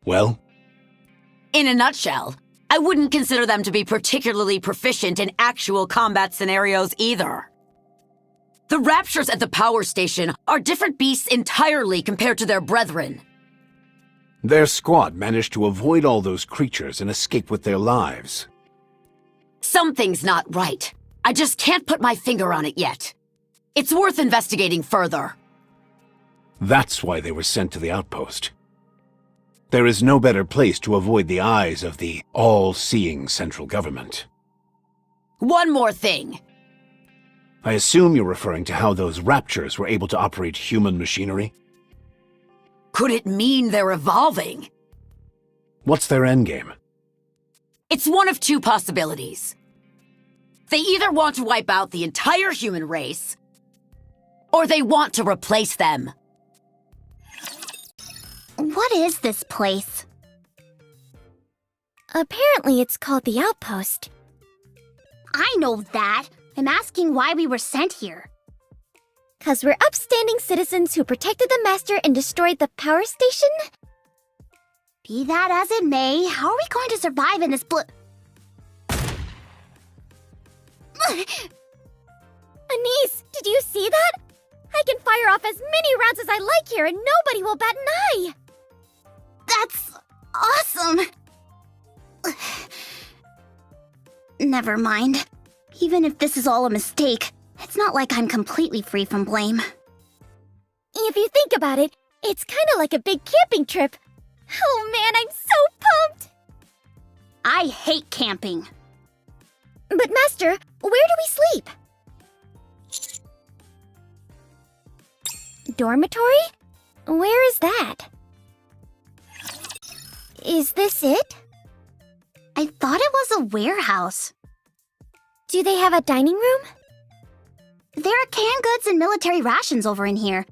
E: Well?
F: In a nutshell, I wouldn't consider them to be particularly proficient in actual combat scenarios either. The Raptures at the power station are different beasts entirely compared to their brethren.
E: Their squad managed to avoid all those creatures and escape with their lives.
F: Something's not right. I just can't put my finger on it yet. It's worth investigating further.
E: That's why they were sent to the outpost. There is no better place to avoid the eyes of the all-seeing central government.
F: One more thing.
E: I assume you're referring to how those Raptures were able to operate human machinery?
F: Could it mean they're evolving?
E: What's their endgame?
F: It's one of two possibilities. They either want to wipe out the entire human race, or they want to replace them.
B: What is this place?
G: Apparently it's called the Outpost.
B: I know that. I'm asking why we were sent here.
G: 'Cause we're upstanding citizens who protected the Master and destroyed the power station?
B: Be that as it may, how are we going to survive in this
G: Anise, did you see that? I can fire off as many rounds as I like here and nobody will bat an eye!
B: That's awesome! Never mind. Even if this is all a mistake, it's not like I'm completely free from blame.
G: If you think about it, it's kinda like a big camping trip. Oh man, I'm so pumped!
B: I hate camping.
G: But Master, where do we sleep? Dormitory? Where is that? Is this it?
B: I thought it was a warehouse.
G: Do they have a dining room?
B: There are canned goods and military rations over in here.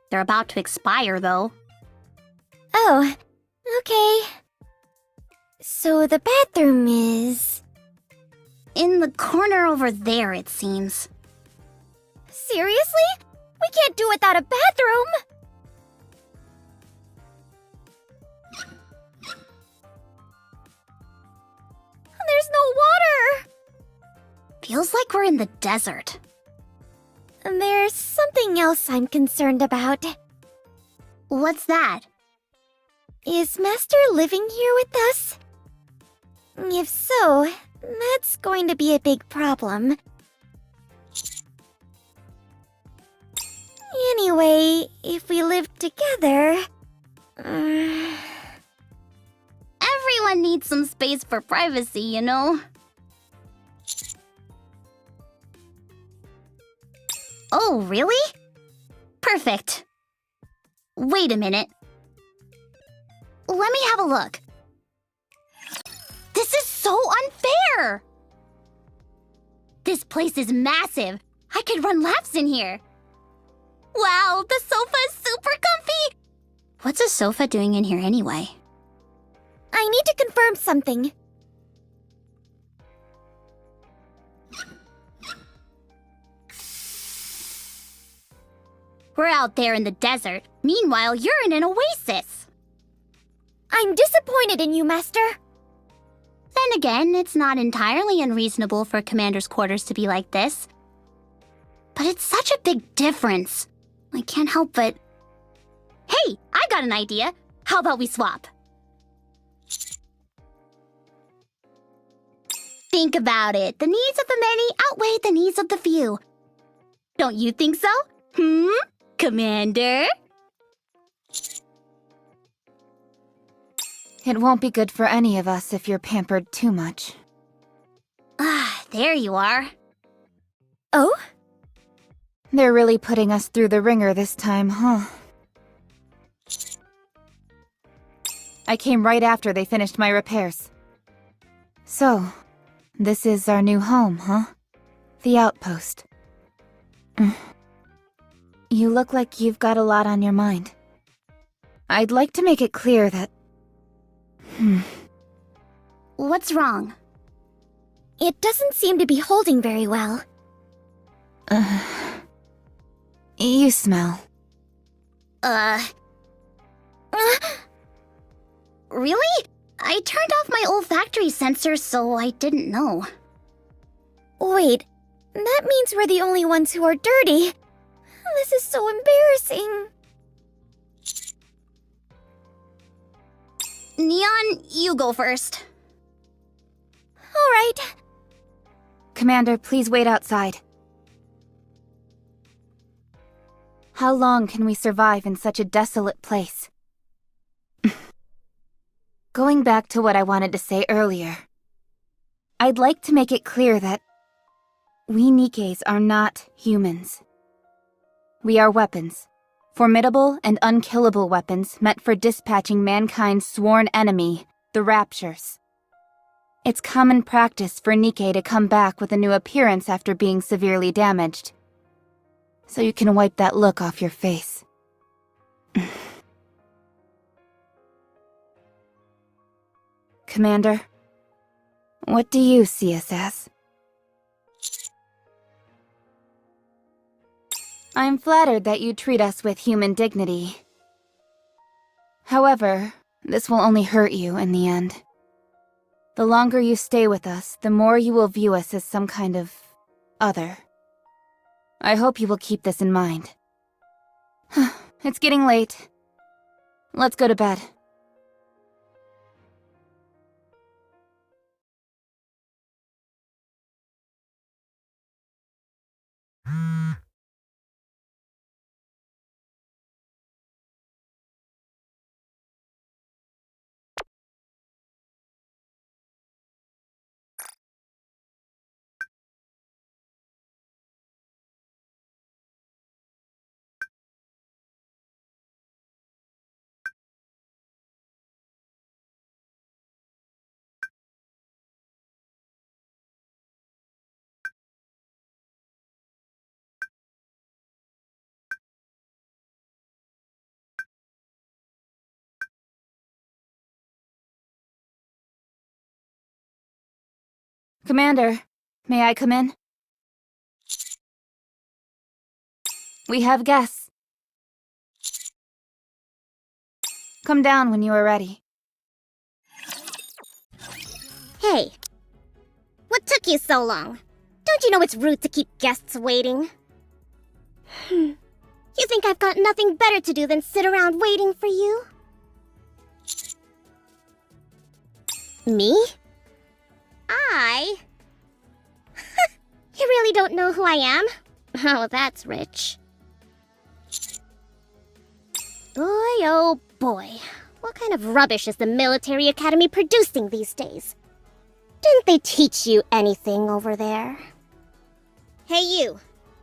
B: They're about to expire, though.
G: Oh, okay. So the bathroom is...
B: In the corner over there, it seems.
G: Seriously? We can't do without a bathroom! There's no water!
B: Feels like we're in the desert.
G: There's something else I'm concerned about.
B: What's that?
G: Is Master living here with us? If so, that's going to be a big problem. Anyway, if we live together...
B: Everyone needs some space for privacy, you know? Oh, really? Perfect. Wait a minute. Let me have a look. This is so unfair! This place is massive. I could run laps in here. Wow, the sofa is super comfy! What's a sofa doing in here anyway?
G: I need to confirm something.
B: We're out there in the desert. Meanwhile, you're in an oasis.
G: I'm disappointed in you, Master.
B: Then again, it's not entirely unreasonable for Commander's quarters to be like this. But it's such a big difference. I can't help but... Hey, I got an idea. How about we swap? Think about it. The needs of the many outweigh the needs of the few. Don't you think so? Commander?
C: It won't be good for any of us if you're pampered too much.
B: Ah, there you are.
G: Oh?
C: They're really putting us through the ringer this time, huh? I came right after they finished my repairs. So, this is our new home, huh? The outpost. You look like you've got a lot on your mind. I'd like to make it clear that...
B: What's wrong?
G: It doesn't seem to be holding very well.
C: You smell.
B: Really? I turned off my olfactory sensor, so I didn't know.
G: Wait, that means we're the only ones who are dirty. This is so embarrassing.
B: Neon, you go first.
G: All right.
C: Commander, please wait outside. How long can we survive in such a desolate place? Going back to what I wanted to say earlier, I'd like to make it clear that we Nikkes are not humans. We are weapons. Formidable and unkillable weapons meant for dispatching mankind's sworn enemy, the Raptures. It's common practice for Nikke to come back with a new appearance after being severely damaged. So you can wipe that look off your face. Commander, what do you see us as? I'm flattered that you treat us with human dignity. However, this will only hurt you in the end. The longer you stay with us, the more you will view us as some kind of other. I hope you will keep this in mind. It's getting late. Let's go to bed. Commander, may I come in? We have guests. Come down when you are ready.
G: Hey, what took you so long? Don't you know it's rude to keep guests waiting? You think I've got nothing better to do than sit around waiting for you? Me? You really don't know who I am? Oh, that's rich. Boy, oh boy. What kind of rubbish is the military academy producing these days? Didn't they teach you anything over there? Hey you,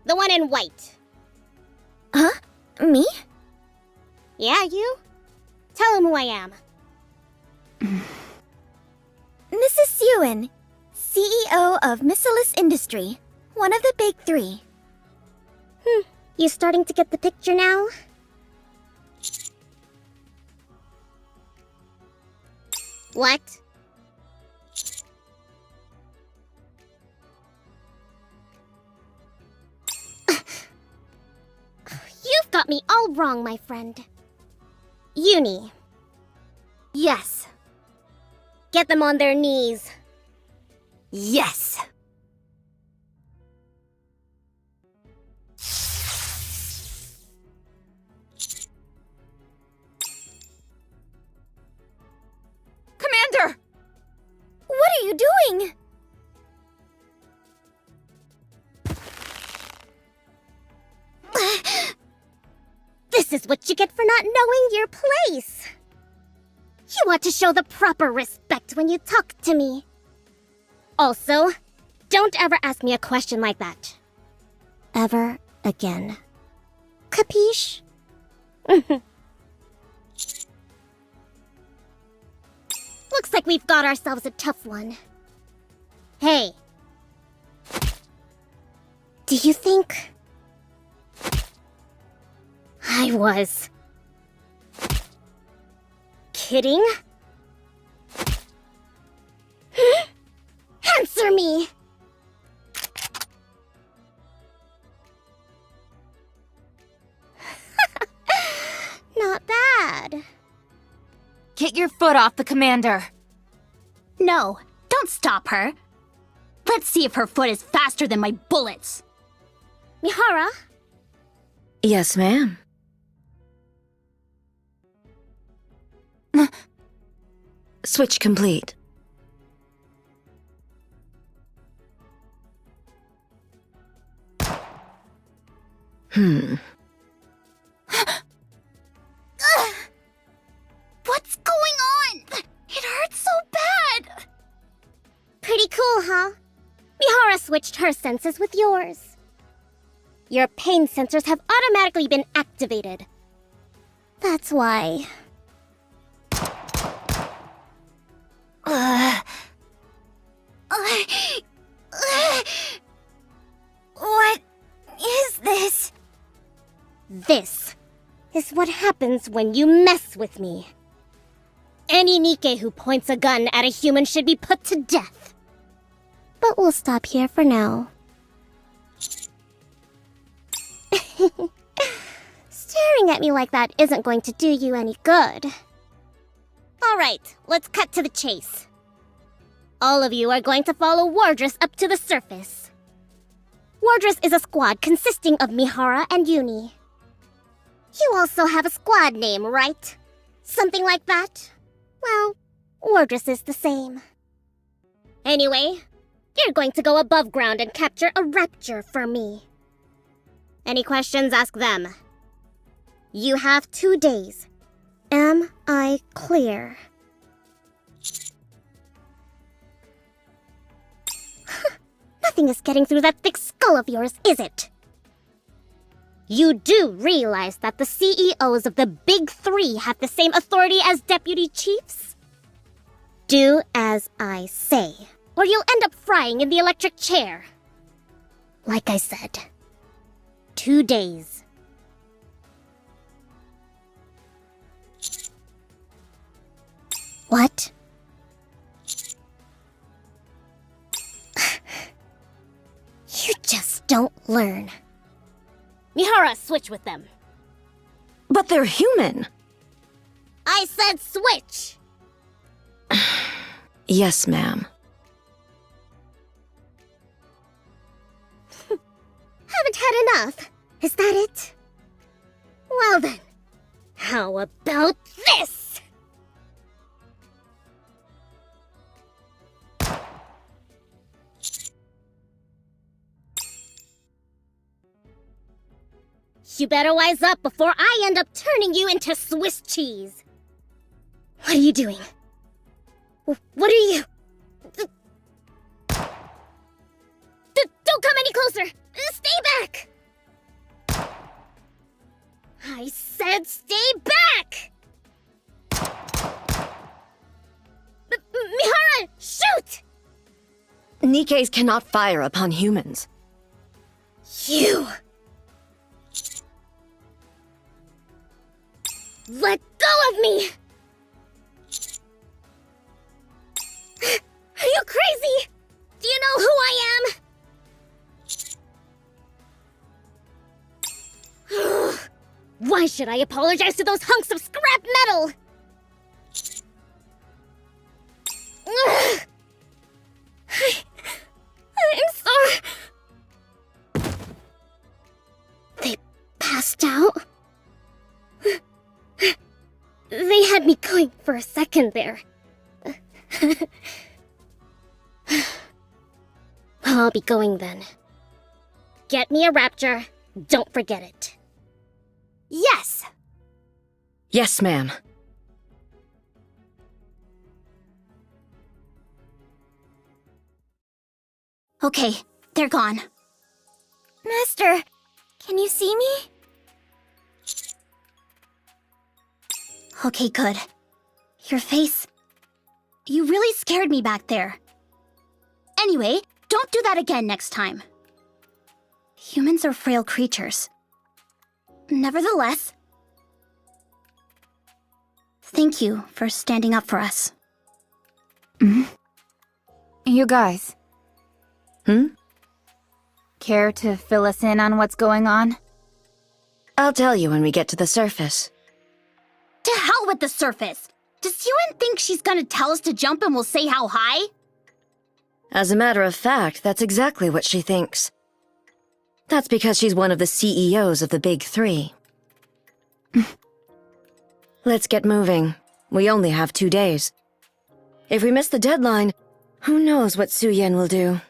G: the one in white. Huh? Me? Yeah, you. Tell him who I am. This is Suen, CEO of Missilus Industry, one of the big three. You starting to get the picture now? What? You've got me all wrong, my friend. Uni. Yes. Get them on their knees. Yes. Commander! What are you doing? is what you get for not knowing your place. You ought to show the proper respect when you talk to me. Also, don't ever ask me a question like that. Ever again. Capiche? Looks like we've got ourselves a tough one. Hey. Do you think I was kidding? Answer me! Not bad.
C: Get your foot off the commander.
B: No, don't stop her. Let's see if her foot is faster than my bullets.
G: Mihara?
A: Yes, ma'am. Switch complete.
B: What's going on? It hurts so bad.
G: Pretty cool, huh? Mihara switched her senses with yours. Your pain sensors have automatically been activated. That's why.
D: What is this?
G: This is what happens when you mess with me. Any Nikke who points a gun at a human should be put to death. But we'll stop here for now. Staring at me like that isn't going to do you any good. Alright, let's cut to the chase. All of you are going to follow Wardress up to the surface. Wardress is a squad consisting of Mihara and Uni. You also have a squad name, right? Something like that? Well, Wardress is the same. Anyway, you're going to go above ground and capture a rapture for me. Any questions, ask them. You have 2 days. Am I clear? Nothing is getting through that thick skull of yours, is it? You do realize that the CEOs of the Big Three have the same authority as deputy chiefs? Do as I say, or you'll end up frying in the electric chair. Like I said, 2 days. What? You just don't learn. Mihara, switch with them.
A: But they're human.
G: I said switch!
A: Yes, ma'am.
G: Haven't had enough. Is that it? Well then, how about this? You better wise up before I end up turning you into Swiss cheese. What are you doing? What are you... Don't come any closer! Stay back! I said stay back! Mihara, shoot!
A: Nikkes cannot fire upon humans.
G: You... Let go of me! Are you crazy? Do you know who I am? Why should I apologize to those hunks of scrap metal? I'm sorry. They passed out? They had me going for a second there. I'll be going then. Get me a rapture. Don't forget it.
D: Yes!
H: Yes, ma'am.
B: Okay, they're gone.
A: Master, can you see me?
B: Okay, good. Your face... You really scared me back there. Anyway, don't do that again next time. Humans are frail creatures. Nevertheless... Thank you for standing up for us.
C: You guys.
H: Hmm?
C: Care to fill us in on what's going on?
H: I'll tell you when we get to the surface.
B: To hell with the surface! Does Yuen think she's gonna tell us to jump and we'll say how high?
H: As a matter of fact, that's exactly what she thinks. That's because she's one of the CEOs of the Big Three. Let's get moving. We only have 2 days. If we miss the deadline, who knows what Su Yen will do.